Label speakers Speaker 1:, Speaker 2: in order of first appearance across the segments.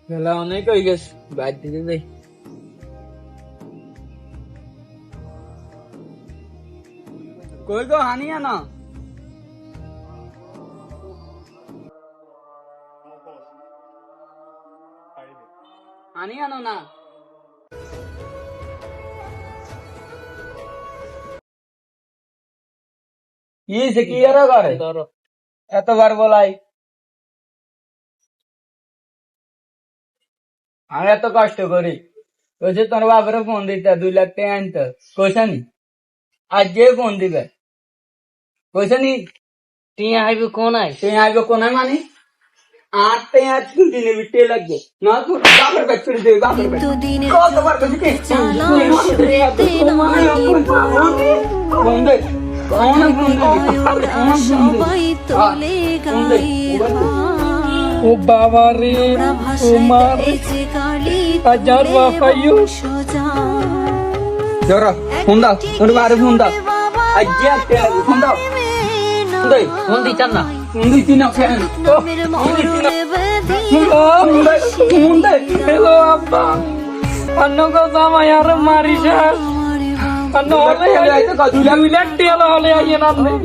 Speaker 1: বেলা অনেক হয়ে গেছে, বাইর দিকে যাই। কই গো হানিয়া না? হানি আনো না। কি আর করে এতবার বলাই, আমি এত কষ্ট করি। কইছে তোর বাপরে ফোন দিতে 2 লাখ টাকা আনতে, কইছে নি আজকে ফোন দিবে, কইছে নি
Speaker 2: টিয়া আইবে কোন আই
Speaker 1: তুই আইবে কোনায় মানে 8 টাকা ছুটি নিবি টে লাগবে না, তুই বাপের ব্যাগ ছুটি দিবি, বাপের ব্যাগ কতবার কইছি কি ফোন দে, ও বাবা রে তোমার 1000 বাপাইও জরা ফোন দাও, তোর বারে ফোন দাও, আজকে একটা ফোন দাও, দে
Speaker 2: ফোন দিতাম না।
Speaker 1: ফোন দিছি না কেন? ফোন দে। হ্যালো আব্বা, অন্য কথা আমার আর মারিস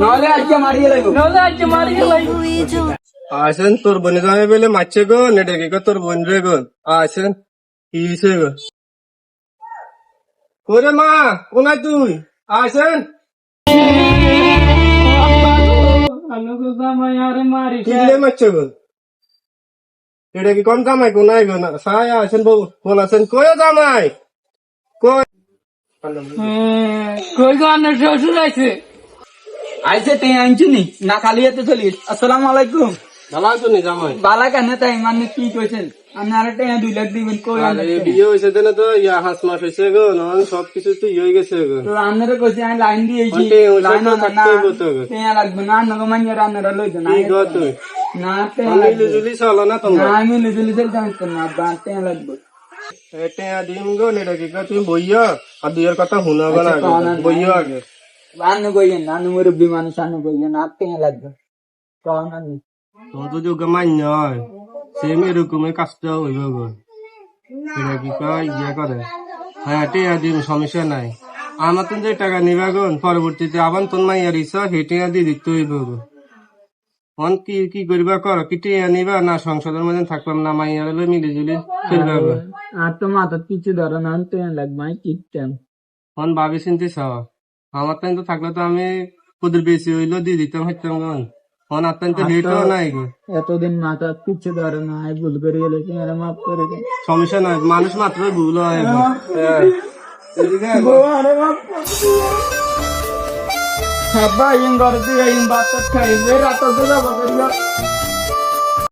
Speaker 1: নহলে আজকে মারিয়ে লাগবো।
Speaker 3: আসেন তোর বোনে জামাই বলে মারছে গো, নেটে কি তোর বোন রে গো। আসেন কি হয়েছে গো? ওরে মা কোনায় তুই? আসেন কি লে মারছে গো? এটা কি কোন জামাই কোনায় গো? না সাই আসেন বউ বোন আছেন কই জামাই কই?
Speaker 1: কই গো আন্নার শ্বশুর আছে? আইছে তুই আনছি নি না, খালি হাতে চলিস। আসসালামু আলাইকুম।
Speaker 3: ভালো আছো নি জামাই?
Speaker 1: বালা কেন তাই মানে কি কইছেন? আপনি আর 2 লাখ দিবেন কই?
Speaker 3: আরে বিয়ে হয়েছে দেন তো, ইয়া 5 মাস হয়েছে গো, নন সবকিছু তো হয়ে গেছে গো।
Speaker 1: তো আপনারা কইছি আমি লাইন দিয়েছি,
Speaker 3: ওইটাই, ওইটা
Speaker 1: লাইন
Speaker 3: তো
Speaker 1: না
Speaker 3: থাকতেই হইবো তো গো।
Speaker 1: টেয়া লাগবে না, আপনাকে মাইয়া রান্নারা লইতে না।
Speaker 3: কি গো তুই?
Speaker 1: না টেয়া
Speaker 3: মিলি
Speaker 1: লাগবে
Speaker 3: জুলি চলো না
Speaker 1: না,
Speaker 3: তোমরা?
Speaker 1: আমি লিজুলি চলতে আসতাম না, বা টেয়া লাগবে।
Speaker 3: এটা দিম গো, নেটা কি তুমি বইয়া আর দুইয়ের কথা শুনাবো না
Speaker 1: আচ্ছা, কও না,
Speaker 3: বইয়া আগে।
Speaker 1: আন্ন কইয়েন না, আন্ন মুরব্বী মানুষ, আন্ন কইয়েন না, টেয়া লাগবে কও না নি।
Speaker 3: তো তো যোগ মান্য হয় সেম এরকমই কাজটা হইব গো। এটা কি কয় ইয়ে করে, হ্যাঁ টিয়া দিম সমস্যা নাই। আমার তো যে টাকা নিবা গো, পরবর্তীতে আবার তোর মাইয়ার ইচ্ছা সেই টিয়া দিয়ে দিতে হইব গো। অন কি কি করবা কর, কি টিয়া নিবা না সংসদের মধ্যে থাকলাম না, মাইয়ার লই মিলি জুলি ফিরবা গো।
Speaker 1: আর তো মাথা কিছু ধরো না, টেয়া লাগবে আমি কিনতাম।
Speaker 3: অন ভাবি চিন্তি চাও, আমার তাই তো থাকলে তো আমি কুদের বেশি হইলো দিয়ে দিতাম হইতাম গো। অন আর তাই তো হেঁটেও নাই গো।
Speaker 1: এতদিন মাথা কিছু ধরে না, আমি ভুল করে গেলে তোমার মাফ করে দেন।
Speaker 3: সমস্যা নাই, মানুষ মাত্র ভুল হয় গো।
Speaker 1: আব্বা ইন ঘরে দিয়ে ইন বাচ্চা খাই রাত তো যাবো।